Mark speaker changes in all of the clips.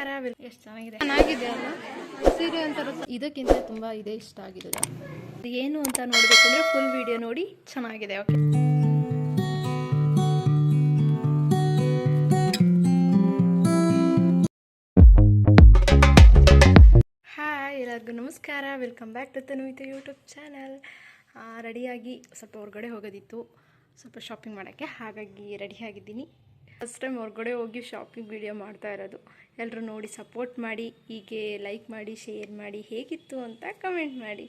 Speaker 1: ನಮಸ್ಕಾರ. ಎಷ್ಟು ಚೆನ್ನಾಗಿದೆ ಅಲ್ಲ ಸೀರೆ ಅಂತ. ಇದಕ್ಕಿಂತ ತುಂಬ ಇದೇ ಇಷ್ಟ ಆಗಿದೆ. ಏನು ಅಂತ ನೋಡಬೇಕಂದ್ರೆ ಫುಲ್ ವಿಡಿಯೋ ನೋಡಿ. ಚೆನ್ನಾಗಿದೆ. ಓಕೆ, ಹಾಯ್ ಎಲ್ಲರಿಗೂ ನಮಸ್ಕಾರ. ವೆಲ್ಕಮ್ ಬ್ಯಾಕ್ ಟು ತನುವಿತು ಯೂಟ್ಯೂಬ್ ಚಾನಲ್. ರೆಡಿಯಾಗಿ ಸ್ವಲ್ಪ ಹೊರಗಡೆ ಹೋಗೋದಿತ್ತು, ಸ್ವಲ್ಪ ಶಾಪಿಂಗ್ ಮಾಡೋಕ್ಕೆ, ಹಾಗಾಗಿ ರೆಡಿಯಾಗಿದ್ದೀನಿ. ಫಸ್ಟ್ ಟೈಮ್ ಹೊರಗಡೆ ಹೋಗಿ ಶಾಪಿಂಗ್ ವಿಡಿಯೋ ಮಾಡ್ತಾ ಇರೋದು. ಎಲ್ಲರೂ ನೋಡಿ ಸಪೋರ್ಟ್ ಮಾಡಿ, ಹೀಗೆ ಲೈಕ್ ಮಾಡಿ, ಶೇರ್ ಮಾಡಿ, ಹೇಗಿತ್ತು ಅಂತ ಕಮೆಂಟ್ ಮಾಡಿ.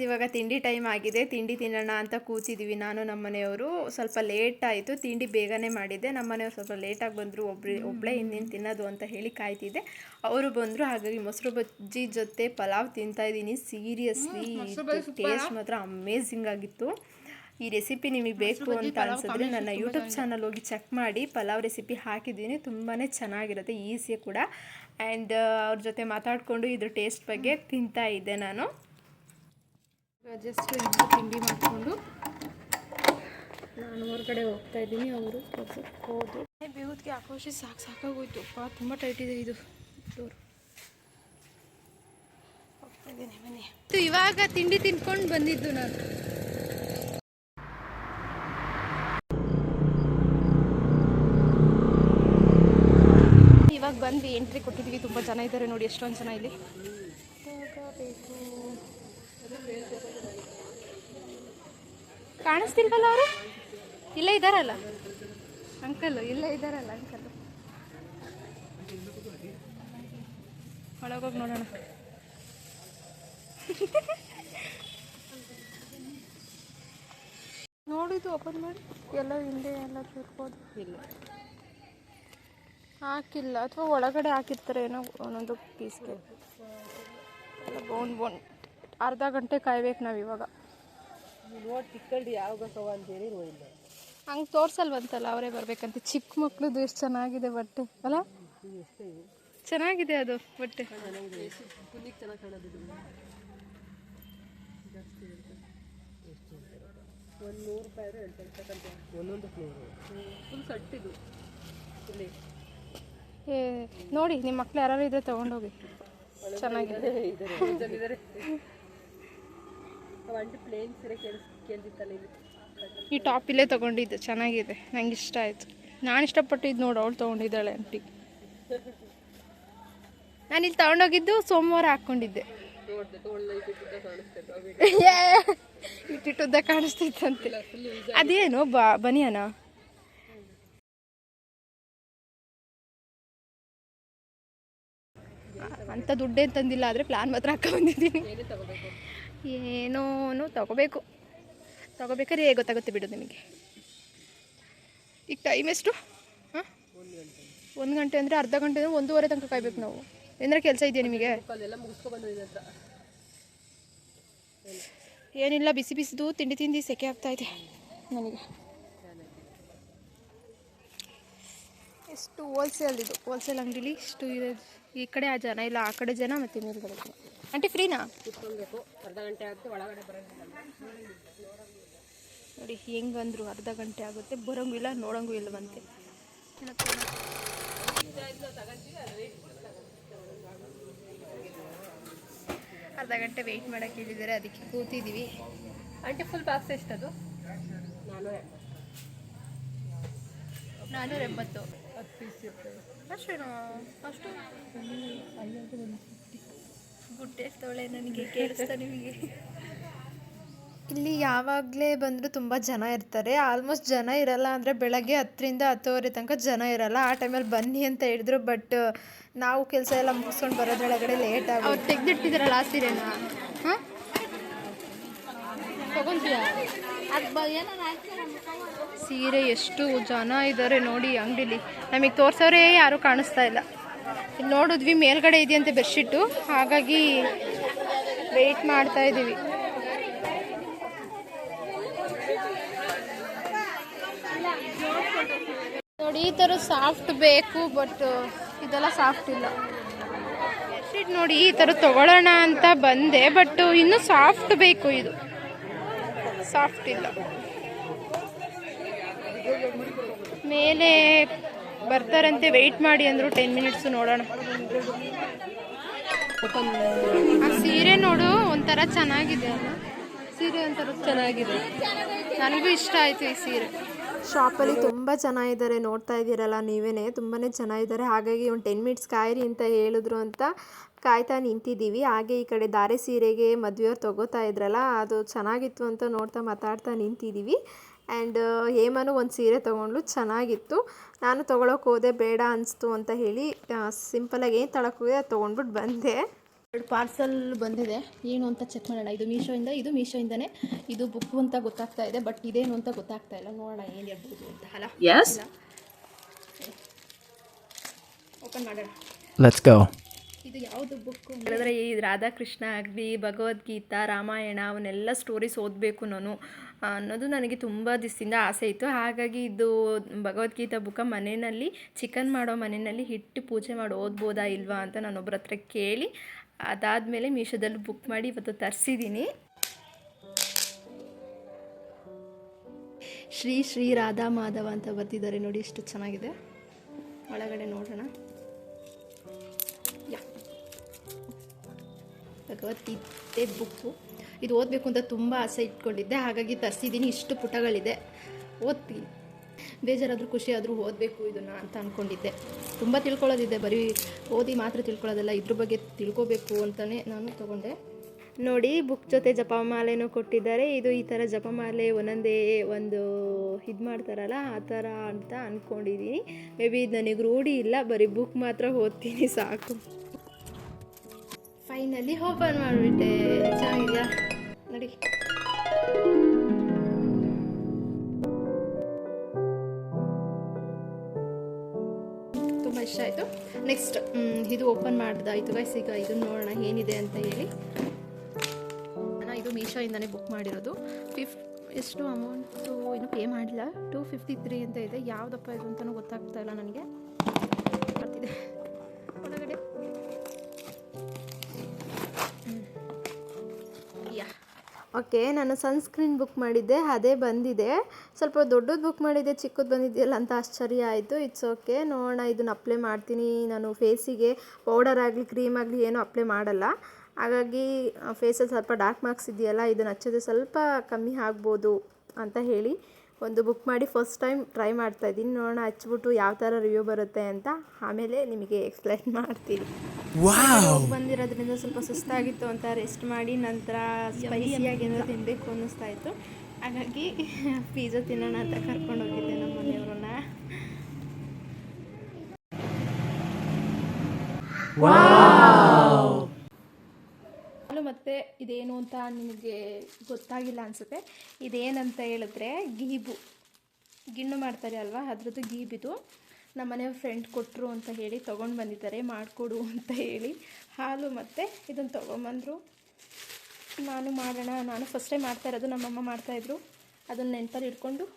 Speaker 1: ಇವಾಗ ತಿಂಡಿ ಟೈಮ್ ಆಗಿದೆ. ತಿಂಡಿ ತಿನ್ನೋಣ ಅಂತ ಕೂತಿದ್ದೀವಿ ನಾನು ನಮ್ಮ ಮನೆಯವರು. ಸ್ವಲ್ಪ ಲೇಟ್ ಆಯಿತು, ತಿಂಡಿ ಬೇಗನೆ ಮಾಡಿದ್ದೆ. ನಮ್ಮ ಮನೆಯವರು ಸ್ವಲ್ಪ ಲೇಟಾಗಿ ಬಂದರು. ಒಬ್ಬಳೇ ಇನ್ನೇನು ತಿನ್ನೋದು ಅಂತ ಹೇಳಿ ಕಾಯ್ತಿದ್ದೆ. ಅವರು ಬಂದರು, ಹಾಗಾಗಿ ಮೊಸರು ಬಜ್ಜಿ ಜೊತೆ ಪಲಾವ್ ತಿಂತಾಯಿದ್ದೀನಿ. ಸೀರಿಯಸ್ಲಿ ಟೇಸ್ಟ್ ಮಾತ್ರ ಅಮೇಝಿಂಗ್ ಆಗಿತ್ತು. ಈ ರೆಸಿಪಿ ನಿಮಗೆ ಬೇಕು ಅಂತ ಅನಿಸಿದ್ರೆ ನನ್ನ ಯೂಟ್ಯೂಬ್ ಚಾನಲ್ ಹೋಗಿ ಚೆಕ್ ಮಾಡಿ. ಪಲಾವ್ ರೆಸಿಪಿ ಹಾಕಿದ್ದೀನಿ, ತುಂಬಾ ಚೆನ್ನಾಗಿರುತ್ತೆ, ಈಸಿ ಕೂಡ. ಆ್ಯಂಡ್ ಅವ್ರ ಜೊತೆ ಮಾತಾಡಿಕೊಂಡು ಇದ್ರ ಟೇಸ್ಟ್ ಬಗ್ಗೆ ತಿಂತಾ ಇದ್ದೆ ನಾನು. ಜಸ್ಟ್ ಇಬ್ಬರು ತಿಂಡಿ ಮಾಡಿಕೊಂಡು ನಾನು ಹೊರಗಡೆ ಹೋಗ್ತಾ ಇದ್ದೀನಿ. ಅವರು ಹೋದ್ರು. ಬೇವುದಕ್ಕೆ ಆಕೋಶಿ ಸಾಕಾಗೋಯ್ತು. ತುಂಬ ಟೈಟ್ ಇದೆ ಇದು ಡೋರು. ಹೋಗ್ತಾ ಇದ್ದೀನಿ ಮನೆ. ಇವಾಗ ತಿಂಡಿ ತಿನ್ಕೊಂಡು ಬಂದಿದ್ದು ನಾನು. ಇವಾಗ ಬಂದು ಎಂಟ್ರಿ ಕೊಟ್ಟಿದ್ದೀವಿ. ತುಂಬ ಜನ ಇದ್ದಾರೆ ನೋಡಿ, ಎಷ್ಟೊಂದು ಜನ ಇಲ್ಲಿ. ಕಾಣಿಸ್ತಿಲ್ವಲ್ಲ ಅವರು? ಇಲ್ಲೇ ಇದ್ದಾರಲ್ಲ ಅಂಕಲ್, ಇಲ್ಲೇ ಇದ್ದಾರಲ್ಲ ಅಂಕಲ್. ಒಳಗೋಗಿ ನೋಡೋಣ. ನೋಡಿದ್ದು ಓಪನ್ ಮಾಡಿ ಎಲ್ಲ ಹಿಂದೆ ಎಲ್ಲ ತಿರ್ಬೋದು. ಇಲ್ಲ ಹಾಕಿಲ್ಲ, ಅಥವಾ ಒಳಗಡೆ ಹಾಕಿರ್ತಾರೆ ಏನೋ ಒಂದೊಂದು ಪೀಸ್ಗೆ. ಎಲ್ಲ ಬೋನ್ ಅರ್ಧ ಗಂಟೆ ಕಾಯ್ಬೇಕು ನಾವು ಇವಾಗ. ಹಂಗೆ ತೋರ್ಸಲ್ವಂತಲ್ಲ, ಅವರೇ ಬರ್ಬೇಕಂತ. ಚಿಕ್ಕ ಮಕ್ಳದ್ದು ಎಷ್ಟು ಚೆನ್ನಾಗಿದೆ ಬಟ್ಟೆ ಅಲ್ಲ, ಚೆನ್ನಾಗಿದೆ ಅದು ಬಟ್ಟೆ. ನೋಡಿ ನಿಮ್ಮ ಮಕ್ಳು ಯಾರು ಇದ್ರೆ ತಗೊಂಡೋಗಿ, ಚೆನ್ನಾಗಿದೆ. ಈ ಟಾಪ್ ಇಲ್ಲೇ ತೊಗೊಂಡಿದ್ದು, ಚೆನ್ನಾಗಿದೆ, ನಂಗೆ ಇಷ್ಟ ಆಯಿತು. ನಾನು ಇಷ್ಟಪಟ್ಟಿದ್ದು ನೋಡು, ಅವಳು ತೊಗೊಂಡಿದ್ದಾಳೆ ಆಂಟಿ. ನಾನಿಲ್ಲಿ ತೊಗೊಂಡೋಗಿದ್ದು ಸೋಮವಾರ ಹಾಕ್ಕೊಂಡಿದ್ದೆ. ಇಟ್ಟಿಟ್ಟುದ್ದ ಕಾಣಿಸ್ತಿತ್ತಂತೆ. ಅದೇನು ಬನಿಯನ? ಅಂತ ದುಡ್ಡೇನು ತಂದಿಲ್ಲ, ಆದರೆ ಪ್ಲ್ಯಾನ್ ಮಾತ್ರ ಹಾಕೊಂಡ್ಬಂದಿದ್ದೀನಿ. ಏನೋ ತಗೋಬೇಕಾದ್ರೆ ಹೇಗೆ ಗೊತ್ತಾಗುತ್ತೆ ಬಿಡು ನಿಮಗೆ. ಈಗ ಟೈಮ್ ಎಷ್ಟು? ಹಾಂ, 1 ಗಂಟೆ ಅಂದರೆ ಅರ್ಧ ಗಂಟೆ ಅಂದರೆ 1:30 ತನಕ ಕಾಯ್ಬೇಕು ನಾವು. ಏನಾರ ಕೆಲಸ ಇದೆಯಾ ನಿಮಗೆ? ಏನಿಲ್ಲ, ಬಿಸಿದು ತಿಂಡಿ ಸೆಕೆ ಆಗ್ತಾಯಿದೆ ನನಗೆ. ಎಷ್ಟು ಹೋಲ್ಸೇಲ್ ಅಂಗಡಿಲಿ ಇಷ್ಟು ಇದೆ. ಈ ಕಡೆ ಆ ಜನ ಇಲ್ಲ, ಆ ಕಡೆ ಜನ, ಮತ್ತು ಮೇಲ್ಗಡೆ ಜನ. ಆಂಟಿ ಫ್ರೀನಾ? ಅರ್ಧ ಗಂಟೆ ಆಗುತ್ತೆ, ಒಳಗಡೆ ಬರೋಂಗಿಲ್ಲ ನೋಡಿ. ಹೆಂಗಂದ್ರು ಅರ್ಧ ಗಂಟೆ ಆಗುತ್ತೆ, ಬರೋಂಗೂ ಇಲ್ಲ, ನೋಡೋಂಗೂ ಇಲ್ಲವಂತೆ. ಅರ್ಧ ಗಂಟೆ ವೆಯ್ಟ್ ಮಾಡೋಕ್ಕೆ ಹೇಳಿದ್ದಾರೆ, ಅದಕ್ಕೆ ಕೂತಿದ್ದೀವಿ. ಆಂಟಿ ಫುಲ್ ಬಾಕ್ಸ್ ಎಷ್ಟದು? 480. 10 ಪೀಸ್ ಇರ್ತದೆ ಅಷ್ಟೇನೋ? ಅಷ್ಟು ಗುಡ್ ಟೇಸ್ಟ್ ತೊಳೆ. ನನಗೆ ಕೇಳಿಸ್ತಾ ನಿಮಗೆ? ಇಲ್ಲಿ ಯಾವಾಗಲೇ ಬಂದರೂ ತುಂಬ ಜನ ಇರ್ತಾರೆ. ಆಲ್ಮೋಸ್ಟ್ ಜನ ಇರಲ್ಲ ಅಂದರೆ ಬೆಳಗ್ಗೆ 10ರಿಂದ 10:30 ತನಕ ಜನ ಇರಲ್ಲ. ಆ ಟೈಮಲ್ಲಿ ಬನ್ನಿ ಅಂತ ಹೇಳಿದ್ರು, ಬಟ್ ನಾವು ಕೆಲಸ ಎಲ್ಲ ಮುಗಿಸ್ಕೊಂಡು ಬರೋದ್ರೊಳಗಡೆ ಲೇಟ್ ಆಗಿ. ಅವ್ರು ತೆಗೆದಿಟ್ಟಿದ್ದಾರಲ್ಲ ಆ ಸೀರೆನ. ಹಾಂ, ತಗೊಂತೀಯಾ? ಸೀರೆ ಎಷ್ಟು ಜನ ಇದ್ದಾರೆ ನೋಡಿ ಅಂಗಡಿಲಿ. ನಮಗೆ ತೋರ್ಸೋರೇ ಯಾರೂ ಕಾಣಿಸ್ತಾ ಇಲ್ಲ. ಇಲ್ಲಿ ನೋಡಿದ್ವಿ ಮೇಲ್ಗಡೆ ಇದೆಯಂತೆ ಬೆಡ್ಶೀಟು, ಹಾಗಾಗಿ ವೆಯ್ಟ್ ಮಾಡ್ತಾ ಇದ್ದೀವಿ. ನೋಡಿ, ಈ ಥರ ಸಾಫ್ಟ್ ಬೇಕು, ಬಟ್ ಇದೆಲ್ಲ ಸಾಫ್ಟ್ ಇಲ್ಲ. ಬೆಡ್ಶೀಟ್ ನೋಡಿ ಈ ಥರ ತಗೊಳ್ಳೋಣ ಅಂತ ಬಂದೆ, ಬಟ್ ಇನ್ನೂ ಸಾಫ್ಟ್ ಬೇಕು. ಇದು ಸಾಫ್ಟ್ ಇಲ್ಲ. ಮೇಲೆ ಬರ್ತಾರಂತೆ, ವೆಯ್ಟ್ ಮಾಡಿ ಅಂದರು. 10 ಮಿನಿಟ್ಸ್ ನೋಡೋಣ. ಆ ಸೀರೆ ನೋಡು, ಒಂಥರ ಚೆನ್ನಾಗಿದೆ ಅಲ್ಲ. ಸೀರೆ ಒಂಥರ ಚೆನ್ನಾಗಿದೆ, ನನಗೂ ಇಷ್ಟ ಆಯಿತು ಈ ಸೀರೆ.
Speaker 2: ಶಾಪಲ್ಲಿ ತುಂಬ ಜನ ಇದ್ದಾರೆ, ನೋಡ್ತಾ ಇದ್ದೀರಲ್ಲ ನೀವೇ, ತುಂಬಾ ಚೆನ್ನಾಗಿದ್ದಾರೆ. ಹಾಗಾಗಿ ಒಂದು 10 ಮಿನಿಟ್ಸ್ ಕಾಯಿರಿ ಅಂತ ಹೇಳಿದ್ರು ಅಂತ ಕಾಯ್ತಾ ನಿಂತಿದ್ದೀವಿ. ಹಾಗೆ ಈ ಕಡೆ ಧಾರೆ ಸೀರೆಗೆ ಮದುವೆಯವ್ರು ತೊಗೋತಾ ಇದ್ರಲ್ಲ, ಅದು ಚೆನ್ನಾಗಿತ್ತು ಅಂತ ನೋಡ್ತಾ ಮಾತಾಡ್ತಾ ನಿಂತಿದ್ದೀವಿ. ಆ್ಯಂಡ್ ಹೇಮನು ಒಂದು ಸೀರೆ ತೊಗೊಂಡ್ಲು, ಚೆನ್ನಾಗಿತ್ತು. ನಾನು ತೊಗೊಳಕ್ಕೆ ಹೋದೆ, ಬೇಡ ಅನಿಸ್ತು ಅಂತ ಹೇಳಿ ಸಿಂಪಲಾಗಿ ಏನು ತಗೊಳಕ್ಕೆ ಹೋಗಿ ಅದು ತೊಗೊಂಡ್ಬಿಟ್ಟು ಬಂದೆ.
Speaker 1: 2 ಪಾರ್ಸಲ್ ಬಂದಿದೆ, ಏನು ಅಂತ ಚೆಕ್ ಮಾಡೋಣ. ಇದು ಮೀಶೋಯಿಂದನೇ. ಇದು ಬುಕ್ ಅಂತ ಗೊತ್ತಾಗ್ತಾ ಇದೆ, ಬಟ್ ಇದೇನು ಅಂತ ಗೊತ್ತಾಗ್ತಾ ಇಲ್ಲ. ನೋಡೋಣ ಏನು ಹೇಳ್ಬೋದು ಅಂತ. ಅಲ್ಲ, ಯಸ್, ಓಪನ್ ಮಾಡೋಣ.
Speaker 3: Let's go.
Speaker 1: ಇದು ಯಾವುದು ಬುಕ್ ಹೇಳಿದ್ರೆ, ಈ ರಾಧಾಕೃಷ್ಣ ಆಗಲಿ, ಭಗವದ್ಗೀತಾ, ರಾಮಾಯಣ, ಅವನ್ನೆಲ್ಲ ಸ್ಟೋರೀಸ್ ಓದಬೇಕು ನಾನು ಅನ್ನೋದು ನನಗೆ ತುಂಬ ದಿವಸದಿಂದ ಆಸೆ ಇತ್ತು. ಹಾಗಾಗಿ ಇದು ಭಗವದ್ಗೀತಾ ಬುಕ್ಕ ಮನೆಯಲ್ಲಿ ಚಿಕನ್ ಮಾಡೋ ಮನೆಯಲ್ಲಿ ಇಟ್ಟು ಪೂಜೆ ಮಾಡಿ ಓದ್ಬೋದಾ ಇಲ್ವಾ ಅಂತ ನಾನೊಬ್ಬರ ಹತ್ರ ಕೇಳಿ ಅದಾದಮೇಲೆ ಮೀಶೋದಲ್ಲಿ ಬುಕ್ ಮಾಡಿ ಇವತ್ತು ತರಿಸಿದ್ದೀನಿ. ಶ್ರೀ ಶ್ರೀ ರಾಧಾ ಮಾಧವ ಅಂತ ಬರ್ತಿದ್ದಾರೆ ನೋಡಿ, ಎಷ್ಟು ಚೆನ್ನಾಗಿದೆ. ಒಳಗಡೆ ನೋಡೋಣ. ಭಗವದ್ಗೀತೆ ಬುಕ್ಕು ಇದು ಓದಬೇಕು ಅಂತ ತುಂಬ ಆಸೆ ಇಟ್ಕೊಂಡಿದ್ದೆ, ಹಾಗಾಗಿ ತರಿಸಿದ್ದೀನಿ. ಇಷ್ಟು ಪುಟಗಳಿದೆ, ಓದ್ತೀನಿ. ಬೇಜಾರಾದರೂ ಖುಷಿ ಆದರೂ ಓದಬೇಕು ಇದನ್ನು ಅಂತ ಅಂದ್ಕೊಂಡಿದ್ದೆ. ತುಂಬ ತಿಳ್ಕೊಳ್ಳೋದಿದೆ, ಬರೀ ಓದಿ ಮಾತ್ರ ತಿಳ್ಕೊಳ್ಳೋದಲ್ಲ, ಇದ್ರ ಬಗ್ಗೆ ತಿಳ್ಕೊಬೇಕು ಅಂತಲೇ ನಾನು ತೊಗೊಂಡೆ. ನೋಡಿ, ಬುಕ್ ಜೊತೆ ಜಪಮಾಲೆನೂ ಕೊಟ್ಟಿದ್ದಾರೆ. ಇದು ಈ ಥರ ಜಪಮಾಲೆ ಒಂದೊಂದೇ ಒಂದು ಇದು ಮಾಡ್ತಾರಲ್ಲ, ಆ ಥರ ಅಂತ ಅಂದ್ಕೊಂಡಿದ್ದೀನಿ. ಮೇ ಬಿ ಇದು ನನಗೆ ರೂಢಿ ಇಲ್ಲ, ಬರೀ ಬುಕ್ ಮಾತ್ರ ಓದ್ತೀನಿ ಸಾಕು. ಫೈನಲಿ ಓಪನ್ ಮಾಡಿಬಿಟ್ಟೆ. ಚೆನ್ನಾಗಿದೆಯಾ ನೋಡಿ. ತುಂಬ ಇಷ್ಟ ಆಯಿತು. ನೆಕ್ಸ್ಟ್ ಇದು ಓಪನ್ ಮಾಡ್ದಾಯಿತು ಗೈಸ್. ಈಗ ಇದನ್ನು ನೋಡೋಣ ಏನಿದೆ ಅಂತ ಹೇಳಿ. ನಾನು ಇದು ಮೀಶೋಯಿಂದನೇ ಬುಕ್ ಮಾಡಿರೋದು. ಎಷ್ಟು ಅಮೌಂಟು ಇನ್ನೂ ಪೇ ಮಾಡಿಲ್ಲ. 253 ಅಂತ ಇದೆ. ಯಾವುದಪ್ಪ ಇದು ಅಂತಲೂ ಗೊತ್ತಾಗ್ತಾ ಇಲ್ಲ ನನಗೆ. ಬರ್ತಿದೆ ಒಳಗಡೆ.
Speaker 2: ಓಕೆ, ನಾನು ಸನ್ಸ್ಕ್ರೀನ್ ಬುಕ್ ಮಾಡಿದ್ದೆ, ಅದೇ ಬಂದಿದೆ. ಸ್ವಲ್ಪ ದೊಡ್ಡದು ಬುಕ್ ಮಾಡಿದ್ದೆ, ಚಿಕ್ಕದು ಬಂದಿದೆಯಲ್ಲ ಅಂತ ಆಶ್ಚರ್ಯ ಆಯಿತು. ಇಟ್ಸ್ ಓಕೆ, ನೋಡೋಣ. ಇದನ್ನು ಅಪ್ಲೈ ಮಾಡ್ತೀನಿ. ನಾನು ಫೇಸಿಗೆ ಪೌಡರ್ ಆಗಲಿ ಕ್ರೀಮ್ ಆಗಲಿ ಏನೂ ಅಪ್ಲೈ ಮಾಡಲ್ಲ. ಹಾಗಾಗಿ ಫೇಸಲ್ಲಿ ಸ್ವಲ್ಪ ಡಾರ್ಕ್ ಮಾರ್ಕ್ಸ್ ಇದೆಯಲ್ಲ, ಇದನ್ನು ಹಚ್ಚೋದು ಸ್ವಲ್ಪ ಕಮ್ಮಿ ಆಗ್ಬೋದು ಅಂತ ಹೇಳಿ ಒಂದು ಬುಕ್ ಮಾಡಿ ಫಸ್ಟ್ ಟೈಮ್ ಟ್ರೈ ಮಾಡ್ತಾಯಿದ್ದೀನಿ. ನೋಡೋಣ ಹಚ್ಬಿಟ್ಟು ಯಾವ ಥರ ರಿವ್ಯೂ ಬರುತ್ತೆ ಅಂತ ಆಮೇಲೆ ನಿಮಗೆ ಎಕ್ಸ್ಪ್ಲೈನ್ ಮಾಡ್ತೀನಿ. ಬಂದಿರೋದ್ರಿಂದ ಸ್ವಲ್ಪ ಸುಸ್ತಾಗಿತ್ತು ಅಂತ ರೆಸ್ಟ್ ಮಾಡಿ ನಂತರ ಸ್ಪೈಸಿಯಾಗಿ ಏನಾದರೂ ತಿನ್ನಬೇಕು ಅನ್ನಿಸ್ತಾ ಇತ್ತು. ಹಾಗಾಗಿ ಪಿಜ್ಜಾ ತಿನ್ನೋಣ ಅಂತ ಕರ್ಕೊಂಡು ಹೋಗಿದ್ದೆ ನಮ್ಮ ಮನೆಯವ್ರನ್ನ. ಮತ್ತು ಇದೇನು ಅಂತ ನಿಮಗೆ ಗೊತ್ತಾಗಿಲ್ಲ ಅನಿಸುತ್ತೆ. ಇದೇನಂತ ಹೇಳಿದ್ರೆ ಗಿಣ್ಣು ಮಾಡ್ತಾರೆ ಅಲ್ವಾ, ಅದ್ರದ್ದು ಗೀಬಿದು. ನಮ್ಮ ಮನೆಯವ್ರ ಫ್ರೆಂಡ್ ಕೊಟ್ಟರು ಅಂತ ಹೇಳಿ ತೊಗೊಂಡು ಬಂದಿದ್ದಾರೆ, ಮಾಡಿಕೊಡು ಅಂತ ಹೇಳಿ. ಹಾಲು ಮತ್ತು ಇದನ್ನು ತೊಗೊಂಬಂದರು. ನಾನು ಫಸ್ಟ್ ಟೈಮ್ ಮಾಡ್ತಾ ಇರೋದು. ನಮ್ಮಮ್ಮ ಮಾಡ್ತಾಯಿದ್ರು, ಅದನ್ನು ನೆನಪಲ್ಲಿ ಇಟ್ಕೊಂಡು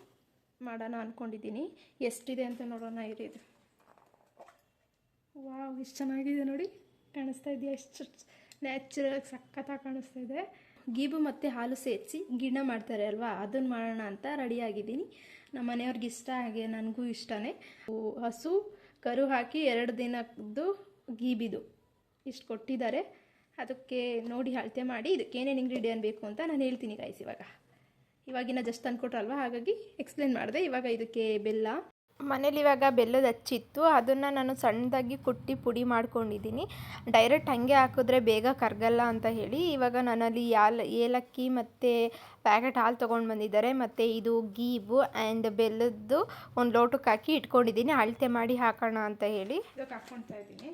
Speaker 2: ಮಾಡೋಣ ಅಂದ್ಕೊಂಡಿದ್ದೀನಿ. ಎಷ್ಟಿದೆ ಅಂತ ನೋಡೋಣ ಇರಿ. ಇದು ವಾವ್, ಎಷ್ಟು ಚೆನ್ನಾಗಿದೆ ನೋಡಿ, ಕಾಣಿಸ್ತಾ ಇದೆಯಾ? ಎಷ್ಟು ನ್ಯಾಚುರಲ್ ಸಖತ್ತಾಗಿ ಕಾಣಿಸ್ತಾ ಇದೆ. ಗೀಬು ಮತ್ತು ಹಾಲು ಸೇರಿಸಿ ಗಿಣ್ಣ ಮಾಡ್ತಾರೆ ಅಲ್ವಾ, ಅದನ್ನು ಮಾಡೋಣ ಅಂತ ರೆಡಿಯಾಗಿದ್ದೀನಿ. ನಮ್ಮ ಮನೆಯವ್ರಿಗೆ ಇಷ್ಟ, ಹಾಗೆ ನನಗೂ ಇಷ್ಟನೇ. ಹಸು ಕರು ಹಾಕಿ 2 ದಿನದ್ದು ಗೀಬಿದು ಇಷ್ಟು ಕೊಟ್ಟಿದ್ದಾರೆ. ಅದಕ್ಕೆ ನೋಡಿ ಅಳತೆ ಮಾಡಿ ಇದಕ್ಕೆ ಏನೇನು ಇಂಗ್ರೀಡಿಯೆಂಟ್ ಬೇಕು ಅಂತ ನಾನು ಹೇಳ್ತೀನಿ ಗೈಸ್. ಇವಾಗಿನ ಜಸ್ಟ್ ತಂದುಕೊಟ್ರಲ್ವ, ಹಾಗಾಗಿ ಎಕ್ಸ್ಪ್ಲೇನ್ ಮಾಡಿದೆ. ಇವಾಗ ಇದಕ್ಕೆ ಬೆಲ್ಲ, ಮನೇಲಿ ಇವಾಗ ಬೆಲ್ಲದ ಹಚ್ಚಿತ್ತು, ಅದನ್ನು ನಾನು ಸಣ್ಣದಾಗಿ ಕುಟ್ಟಿ ಪುಡಿ ಮಾಡ್ಕೊಂಡಿದ್ದೀನಿ. ಡೈರೆಕ್ಟ್ ಹಾಗೆ ಹಾಕಿದ್ರೆ ಬೇಗ ಕರಗಲ್ಲ ಅಂತ ಹೇಳಿ ಇವಾಗ ನನ್ನಲ್ಲಿ ಏಲಕ್ಕಿ ಮತ್ತು ಪ್ಯಾಕೆಟ್ ಹಾಲು ತೊಗೊಂಡು ಬಂದಿದ್ದಾರೆ. ಮತ್ತು ಇದು ಗೀಬು ಆ್ಯಂಡ್ ಬೆಲ್ಲದ್ದು ಒಂದು ಲೋಟಕ್ಕೆ ಹಾಕಿ ಇಟ್ಕೊಂಡಿದ್ದೀನಿ, ಅಳತೆ ಮಾಡಿ ಹಾಕೋಣ ಅಂತ ಹೇಳಿ ಇದಕ್ಕೆ ಹಾಕ್ಕೊಳ್ತಾ ಇದ್ದೀನಿ.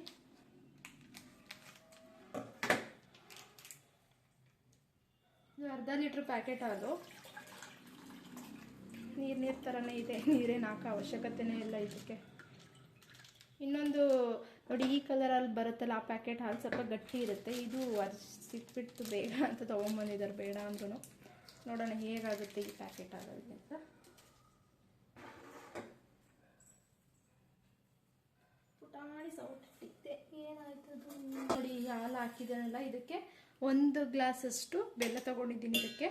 Speaker 2: ಅರ್ಧ ಲೀಟ್ರ್ ಪ್ಯಾಕೆಟ್ ಹಾಲು, ನೀರು ಥರನೇ ಇದೆ, ನೀರೇನು ಹಾಕೋ ಅವಶ್ಯಕತೆನೇ ಇಲ್ಲ ಇದಕ್ಕೆ. ಇನ್ನೊಂದು ನೋಡಿ, ಈ ಕಲರಲ್ಲಿ ಬರುತ್ತಲ್ಲ ಆ ಪ್ಯಾಕೆಟ್ ಹಾಲು ಸ್ವಲ್ಪ ಗಟ್ಟಿ ಇರುತ್ತೆ. ಇದು ಸಿಕ್ಬಿಟ್ಟು ಬೇಗ ಅಂತ ತೊಗೊಂಬಂದಿದ್ದಾರೆ, ಬೇಡ ಅಂದ್ರೂ. ನೋಡೋಣ ಹೇಗಾಗುತ್ತೆ ಈ ಪ್ಯಾಕೆಟ್ ಹಾಲಲ್ಲಿ ಅಂತ. ಪುಟಾಣಿ ಸೌಟಿದ್ದೆ, ಏನಾಯ್ತದು ನೋಡಿ. ಹಾಲು ಹಾಕಿದ್ದೇನಲ್ಲ, ಇದಕ್ಕೆ 1 ಗ್ಲಾಸಷ್ಟು ಬೆಲ್ಲ ತೊಗೊಂಡಿದ್ದೀನಿ. ಇದಕ್ಕೆ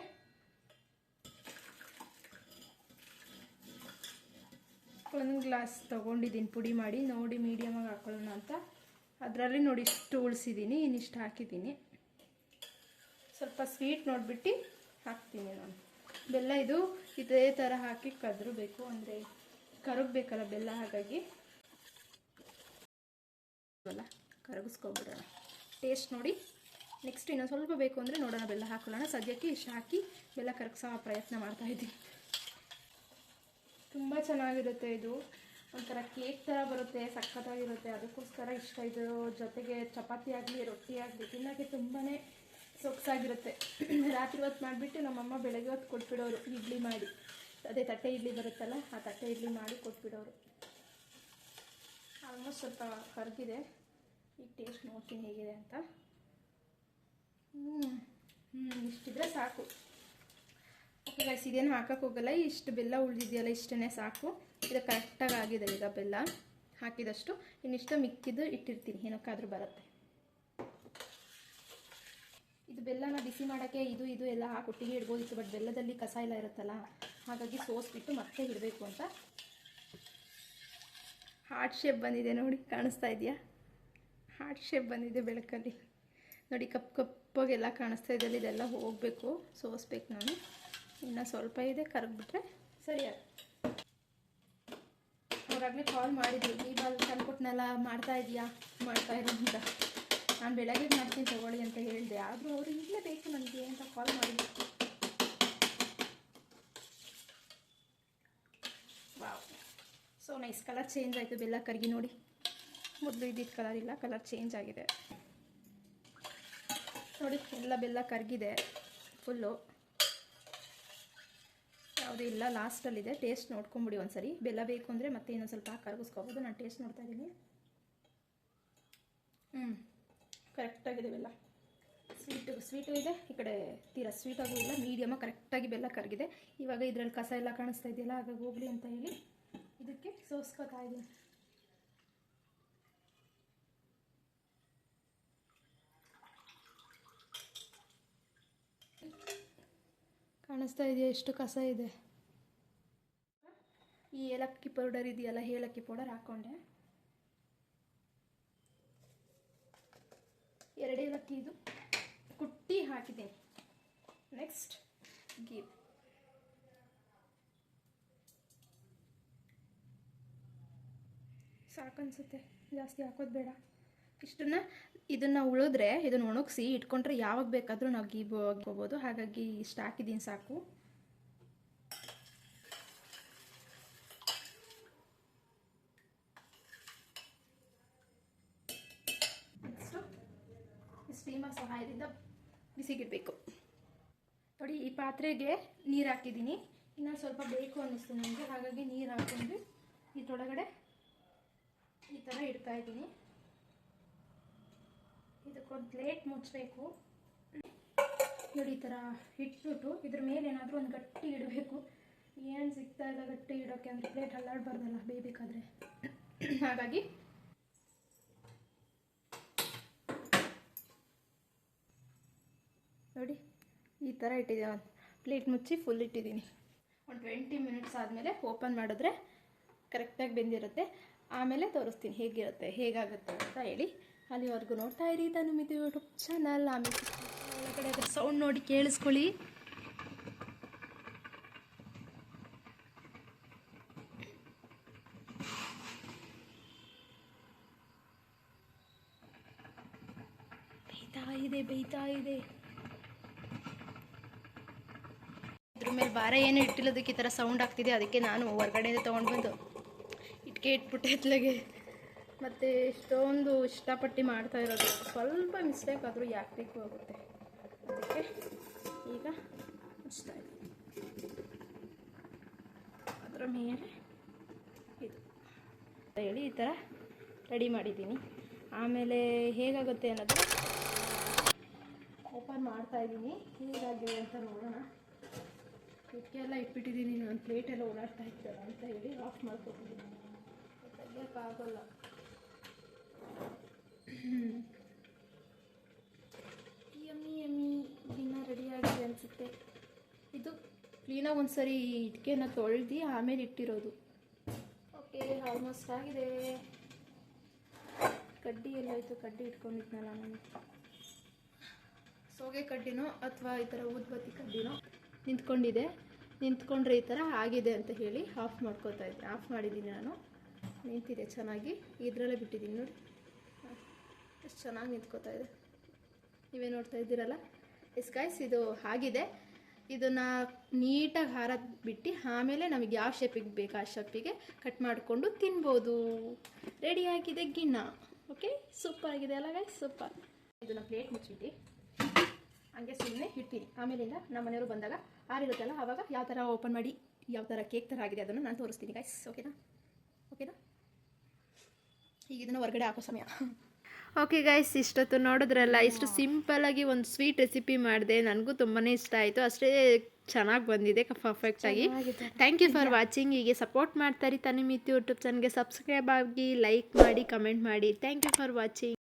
Speaker 2: 1 ಗ್ಲಾಸ್ ತೊಗೊಂಡಿದ್ದೀನಿ ಪುಡಿ ಮಾಡಿ, ನೋಡಿ ಮೀಡಿಯಮಾಗಿ ಹಾಕೊಳ್ಳೋಣ ಅಂತ. ಅದರಲ್ಲಿ ನೋಡಿ ಇಷ್ಟು ಉಳಿಸಿದ್ದೀನಿ, ಇನ್ನಿಷ್ಟು ಹಾಕಿದ್ದೀನಿ. ಸ್ವಲ್ಪ ಸ್ವೀಟ್ ನೋಡಿಬಿಟ್ಟು ಹಾಕ್ತೀನಿ ನಾನು. ಬೆಲ್ಲ ಇದು ಇದೇ ಥರ ಹಾಕಿ ಕದ್ರಬೇಕು, ಅಂದರೆ ಕರಗಬೇಕಲ್ಲ ಬೆಲ್ಲ, ಹಾಗಾಗಿ ಅಲ್ಲ ಕರಗಿಸ್ಕೊಬಿಡೋಣ. ಟೇಸ್ಟ್ ನೋಡಿ. ನೆಕ್ಸ್ಟ್ ಇನ್ನೊಂದು ಸ್ವಲ್ಪ ಬೇಕು ಅಂದರೆ ನೋಡೋಣ, ಬೆಲ್ಲ ಹಾಕೊಳ್ಳೋಣ. ಸದ್ಯಕ್ಕೆ ಇಷ್ಟು ಹಾಕಿ ಬೆಲ್ಲ ಕರಗಿಸೋ ಪ್ರಯತ್ನ ಮಾಡ್ತಾಯಿದ್ದೀನಿ. ತುಂಬ ಚೆನ್ನಾಗಿರುತ್ತೆ ಇದು, ಒಂಥರ ಕೇಕ್ ಥರ ಬರುತ್ತೆ, ಸಖತ್ತಾಗಿರುತ್ತೆ. ಅದಕ್ಕೋಸ್ಕರ ಇಷ್ಟ. ಇದು ಜೊತೆಗೆ ಚಪಾತಿ ಆಗಲಿ ರೊಟ್ಟಿ ಆಗಲಿ ತಿನ್ನೋಕ್ಕೆ ತುಂಬಾ ಸೊಗಸಾಗಿರುತ್ತೆ. ರಾತ್ರಿ ಹೊತ್ತು ಮಾಡಿಬಿಟ್ಟು ನಮ್ಮಮ್ಮ ಬೆಳಗ್ಗೆ ಹೊತ್ತು ಕೊಟ್ಬಿಡೋರು ಇಡ್ಲಿ ಮಾಡಿ. ಅದೇ ತಟ್ಟೆ ಇಡ್ಲಿ ಬರುತ್ತಲ್ಲ, ಆ ತಟ್ಟೆ ಇಡ್ಲಿ ಮಾಡಿ ಕೊಟ್ಬಿಡೋರು. ಆಲ್ಮೋಸ್ಟ್ ಸ್ವಲ್ಪ ಕರಗಿದೆ. ಈಗ ಟೇಸ್ಟ್ ನೋಡ್ತೀನಿ ಹೇಗಿದೆ ಅಂತ. ಇಷ್ಟಿದ್ರೆ ಸಾಕು. ಓಕೆ ಗೈಸ್, ಇದೇನು ಹಾಕೋಕ್ಕೆ ಹೋಗಲ್ಲ. ಇಷ್ಟು ಬೆಲ್ಲ ಉಳಿದಿದೆಯಲ್ಲ, ಇಷ್ಟೇ ಸಾಕು. ಇದು ಕರೆಕ್ಟಾಗಿ ಆಗಿದೆ ಈಗ ಬೆಲ್ಲ ಹಾಕಿದಷ್ಟು. ಇನ್ನಿಷ್ಟು ಮಿಕ್ಕಿದ್ದು ಇಟ್ಟಿರ್ತೀನಿ, ಏನಕ್ಕಾದ್ರೂ ಬರುತ್ತೆ. ಇದು ಬೆಲ್ಲನ ಬಿಸಿ ಮಾಡೋಕ್ಕೆ ಇದು ಎಲ್ಲ ಹಾಕೊಟ್ಟಿಗೆ ಇಡ್ಬೋದಿತ್ತು, ಬಟ್ ಬೆಲ್ಲದಲ್ಲಿ ಕಸ ಎಲ್ಲ ಇರುತ್ತಲ್ಲ, ಹಾಗಾಗಿ ಸೋಸ್ಬಿಟ್ಟು ಮತ್ತೆ ಇಡಬೇಕು ಅಂತ. ಹಾರ್ಟ್ ಶೇಪ್ ಬಂದಿದೆ ನೋಡಿ, ಕಾಣಿಸ್ತಾ ಇದೆಯಾ? ಹಾರ್ಟ್ ಶೇಪ್ ಬಂದಿದೆ ಬೆಳಕಲ್ಲಿ ನೋಡಿ, ಕಪ್ಪಾಗೆಲ್ಲ ಕಾಣಿಸ್ತಾ ಇದೆ. ಇದೆಲ್ಲ ಹೋಗಬೇಕು, ಸೋಸ್ಬೇಕು ನಾನು. ಇನ್ನು ಸ್ವಲ್ಪ ಇದೆ, ಕರಗ್ಬಿಟ್ರೆ ಸರಿಯಾಗಿ. ಅವ್ರಾಗಲೇ ಕಾಲ್ ಮಾಡಿದ್ವಿ, ಈ ಬಾಲ್ ತಂದ್ಕೊಟ್ನೆಲ್ಲ ಮಾಡ್ತಾ ಇದೆಯಾ, ಮಾಡ್ತಾ ಇರೋ ಅಂತ. ನಾನು ಬೆಳಗ್ಗೆ ಮಾಡ್ತೀನಿ ತಗೊಳ್ಳಿ ಅಂತ ಹೇಳಿದೆ, ಆದರೂ ಅವರು ಈಗಲೇ ಬೇಕು ನನಗೆ ಅಂತ ಕಾಲ್ ಮಾಡಿದ್ರು. Wow, so nice. Colour change ಆಯಿತು ಬೆಲ್ಲ ಕರಗಿ ನೋಡಿ. ಮೊದಲು ಇದ್ದಿದ್ದ ಕಲರ್ ಇಲ್ಲ, ಕಲರ್ ಚೇಂಜ್ ಆಗಿದೆ ನೋಡಿ. ಎಲ್ಲ ಬೆಲ್ಲ ಕರಗಿದೆ ಫುಲ್ಲು, ಯಾವುದೂ ಇಲ್ಲ, ಲಾಸ್ಟಲ್ಲಿದೆ. ಟೇಸ್ಟ್ ನೋಡ್ಕೊಂಬಿಡಿ ಒಂದ್ಸರಿ. ಬೆಲ್ಲ ಬೇಕು ಅಂದರೆ ಮತ್ತೆ ಇನ್ನೊಂದು ಸ್ವಲ್ಪ ಕರಗಿಸ್ಕೋಬೋದು. ನಾನು ಟೇಸ್ಟ್ ನೋಡ್ತಾ ಇದ್ದೀನಿ. ಕರೆಕ್ಟಾಗಿದೆ ಬೆಲ್ಲ. ಸ್ವೀಟು ಇದೆ, ಈ ಕಡೆ ತೀರಾ ಸ್ವೀಟಾಗೂ ಇಲ್ಲ, ಮೀಡಿಯಮಾಗಿ ಕರೆಕ್ಟಾಗಿ ಬೆಲ್ಲ ಕರಗಿದೆ. ಇವಾಗ ಇದರಲ್ಲಿ ಕಸ ಎಲ್ಲ ಕಾಣಿಸ್ತಾ ಇದೆಯಲ್ಲ, ಹಾಗಾಗಿ ಹೋಗಲಿ ಅಂತ ಹೇಳಿ ಇದಕ್ಕೆ ಸೋಸ್ಕೋತಾ ಇದ್ದೀನಿ. ಕಾಣಿಸ್ತಾ ಇದೆಯಾ ಎಷ್ಟು ಕಸ ಇದೆ? ಈ ಏಲಕ್ಕಿ ಪೌಡರ್ ಇದೆಯಲ್ಲ, ಏಲಕ್ಕಿ ಪೌಡರ್ ಹಾಕ್ಕೊಂಡೆ. 2 ಏಲಕ್ಕಿ ಇದು ಕುಟ್ಟಿ ಹಾಕಿದ್ದೀನಿ. ನೆಕ್ಸ್ಟ್ ಗೀ. ಸಾಕನ್ಸುತ್ತೆ, ಜಾಸ್ತಿ ಹಾಕೋದು ಬೇಡ. ಇದನ್ನು ಉಳಿದ್ರೆ ಇದನ್ನು ಒಣಗಿಸಿ ಇಟ್ಕೊಂಡ್ರೆ ಯಾವಾಗ ಬೇಕಾದರೂ ನಾವು ಗೀ ಹಾಕೋಬೋದು. ಹಾಗಾಗಿ ಇಷ್ಟು ಹಾಕಿದ್ದೀನಿ ಸಾಕು. ನೆಕ್ಸ್ಟು ಸ್ಟೀಮರ್ ಸಹಾಯದಿಂದ ಬಿಸಿಗಿಡಬೇಕು ನೋಡಿ. ಈ ಪಾತ್ರೆಗೆ ನೀರು ಹಾಕಿದ್ದೀನಿ, ಇನ್ನೊಂದು ಸ್ವಲ್ಪ ಬೇಕು ಅನ್ನಿಸ್ತು ನನಗೆ, ಹಾಗಾಗಿ ನೀರು ಹಾಕ್ಕೊಂಡು ಇದರೊಳಗಡೆ ಈ ಥರ ಇಡ್ತಾ ಇದ್ದೀನಿ. ಇದಕ್ಕೊಂದು ಪ್ಲೇಟ್ ಮುಚ್ಚಬೇಕು ನೋಡಿ. ಈ ಥರ ಇಟ್ಬಿಟ್ಟು ಇದ್ರ ಮೇಲೆ ಏನಾದರೂ ಒಂದು ಗಟ್ಟಿ ಇಡಬೇಕು. ಏನು ಸಿಗ್ತಾ ಇಲ್ಲ ಗಟ್ಟಿ ಇಡೋಕ್ಕೆ, ಅಂದರೆ ಪ್ಲೇಟ್ ಅಲ್ಲಾಡಬಾರ್ದಲ್ಲ ಬೇಯಬೇಕಾದ್ರೆ, ಹಾಗಾಗಿ ನೋಡಿ ಈ ಥರ ಇಟ್ಟಿದ್ದೆ. ಒಂದು ಪ್ಲೇಟ್ ಮುಚ್ಚಿ ಫುಲ್ ಇಟ್ಟಿದ್ದೀನಿ. ಒಂದು 20 ಮಿನಿಟ್ಸ್ ಆದಮೇಲೆ ಓಪನ್ ಮಾಡಿದ್ರೆ ಕರೆಕ್ಟಾಗಿ ಬೆಂದಿರುತ್ತೆ. ಆಮೇಲೆ ತೋರಿಸ್ತೀನಿ ಹೇಗಾಗುತ್ತೆ ಅಂತ ಹೇಳಿ. ಅಲ್ಲಿವರೆಗೂ ನೋಡ್ತಾ ಇರಿ ತನುಮಿತು ಯೂಟ್ಯೂಬ್ ಚಾನಲ್. ಆಮೇಲೆ ಒಳಗಡೆ ಅದ್ರ ಸೌಂಡ್ ನೋಡಿ ಕೇಳಿಸ್ಕೊಳ್ಳಿ. ಬೇಯ್ತಾ ಇದೆ. ಇದ್ರ ಮೇಲೆ ಭಾರ ಏನು ಇಟ್ಟಿಲ್ಲದಕ್ಕೆ ಈ ಥರ ಸೌಂಡ್ ಆಗ್ತಿದೆ. ಅದಕ್ಕೆ ನಾನು ಹೊರಗಡೆಯಿಂದ ತೊಗೊಂಡು ಬಂದು ಇಟ್ಬಿಟ್ಟೆ ಎತ್ಲಾಗೆ. ಮತ್ತು ಇಷ್ಟೊಂದು ಇಷ್ಟಪಟ್ಟು ಮಾಡ್ತಾ ಇರೋದು, ಸ್ವಲ್ಪ ಮಿಸ್ಟೇಕ್ ಆದರೂ ಯಾಕೆ ಬೇಕು ಆಗುತ್ತೆ. ಅದಕ್ಕೆ ಈಗ ಮುಚ್ತಾ ಇದ್ದೀನಿ. ಅದರ ಮೇಲೆ ಇದು ಹೇಳಿ ಈ ಥರ ರೆಡಿ ಮಾಡಿದ್ದೀನಿ. ಆಮೇಲೆ ಹೇಗಾಗುತ್ತೆ ಅನ್ನೋದು ಓಪನ್ ಮಾಡ್ತಾ ಇದ್ದೀನಿ. ಹೇಗಾಗಿದೆ ಅಂತ ನೋಡೋಣ. ಇಟ್ಕೆ ಎಲ್ಲ ಇಟ್ಬಿಟ್ಟಿದ್ದೀನಿ, ನಾನು ಪ್ಲೇಟೆಲ್ಲ ಓಡಾಡ್ತಾ ಇರ್ತಲ್ಲ ಅಂತ ಹೇಳಿ ಆಫ್ ಮಾಡ್ಕೊತಿದ್ದೀನಿ. ತೆಗಿಯೋಕ್ಕಾಗಲ್ಲ. ಯಮ್ಮಿ ದಿನ ರೆಡಿಯಾಗಿದೆ ಅನಿಸುತ್ತೆ. ಇದು ಕ್ಲೀನಾಗಿ ಒಂದು ಸರಿ ಇಟ್ಕೆನ ತೊಳೆದು ಆಮೇಲೆ ಇಟ್ಟಿರೋದು. ಓಕೆ ಆಲ್ಮೋಸ್ಟ್ ಆಗಿದೆ. ಕಡ್ಡಿ ಎಲ್ಲಾಯಿತು, ಕಡ್ಡಿ ಇಟ್ಕೊಂಡಿದ್ನಲ್ಲ ನಾನು, ಸೋಗೆ ಕಡ್ಡಿನೋ ಅಥವಾ ಈ ಥರ ಊದ್ಬತ್ತಿ ಕಡ್ಡಿನೋ ನಿಂತ್ಕೊಂಡ್ರೆ ಈ ಥರ ಆಗಿದೆ ಅಂತ ಹೇಳಿ ಆಫ್ ಮಾಡ್ಕೋತಾ ಇದ್ದೆ. ಆಫ್ ಮಾಡಿದ್ದೀನಿ ನಾನು, ನಿಂತಿದೆ ಚೆನ್ನಾಗಿ. ಇದರಲ್ಲೇ ಬಿಟ್ಟಿದ್ದೀನಿ ನೋಡಿ, ಎಷ್ಟು ಚೆನ್ನಾಗಿ ನಿಂತ್ಕೋತಾ ಇದೆ. ನೀವೇ ನೋಡ್ತಾ ಇದ್ದೀರಲ್ಲ. ಎಸ್ ಗೈಸ್, ಇದು ಆಗಿದೆ. ಇದನ್ನು ನೀಟಾಗಿ ಹಾರ ಬಿಟ್ಟು ಆಮೇಲೆ ನಮಗೆ ಯಾವ ಶೇಪಿಗೆ ಬೇಕು ಆ ಶೇಪಿಗೆ ಕಟ್ ಮಾಡಿಕೊಂಡು ತಿನ್ಬೋದು. ರೆಡಿಯಾಗಿದೆ ಗಿಣ್ಣ. ಓಕೆ, ಸೂಪರ್ ಆಗಿದೆ ಅಲ್ಲ ಗೈಸ್, ಸೂಪರ್. ಇದನ್ನು ಪ್ಲೇಟ್ ಮುಚ್ಚಿಟ್ಟು ಹಂಗೆ ಸುಮ್ಮನೆ ಇಡ್ತೀನಿ. ಆಮೇಲಿಂದ ನಮ್ಮ ಮನೆಯವರು ಬಂದಾಗ ಆರಿರುತ್ತಲ್ಲ, ಆವಾಗ ಯಾವ ಥರ ಓಪನ್ ಮಾಡಿ ಯಾವ ಥರ ಕೇಕ್ ಥರ ಆಗಿದೆ ಅದನ್ನು ನಾನು ತೋರಿಸ್ತೀನಿ ಗೈಸ್. ಓಕೆನಾ? ಈಗ ಇದನ್ನು ಹೊರಗಡೆ ಹಾಕೋ ಸಮಯ. ಓಕೆ ಗೈಸ್, ಇಷ್ಟೊತ್ತು ನೋಡಿದ್ರಲ್ಲ, ಇಷ್ಟು ಸಿಂಪಲ್ಲಾಗಿ ಒಂದು ಸ್ವೀಟ್ ರೆಸಿಪಿ ಮಾಡಿದೆ. ನನಗೂ ತುಂಬಾ ಇಷ್ಟ ಆಯಿತು, ಅಷ್ಟೇ ಚೆನ್ನಾಗಿ ಬಂದಿದೆ ಪರ್ಫೆಕ್ಟಾಗಿ. Thank you for watching. ಹೀಗೆ ಸಪೋರ್ಟ್ ಮಾಡ್ತಾರೆ ತನುಮಿತು ಯೂಟ್ಯೂಬ್ ಚಾನಲ್ಗೆ. ಸಬ್ಸ್ಕ್ರೈಬ್ ಆಗಿ, ಲೈಕ್ ಮಾಡಿ, ಕಮೆಂಟ್ ಮಾಡಿ. Thank you for watching.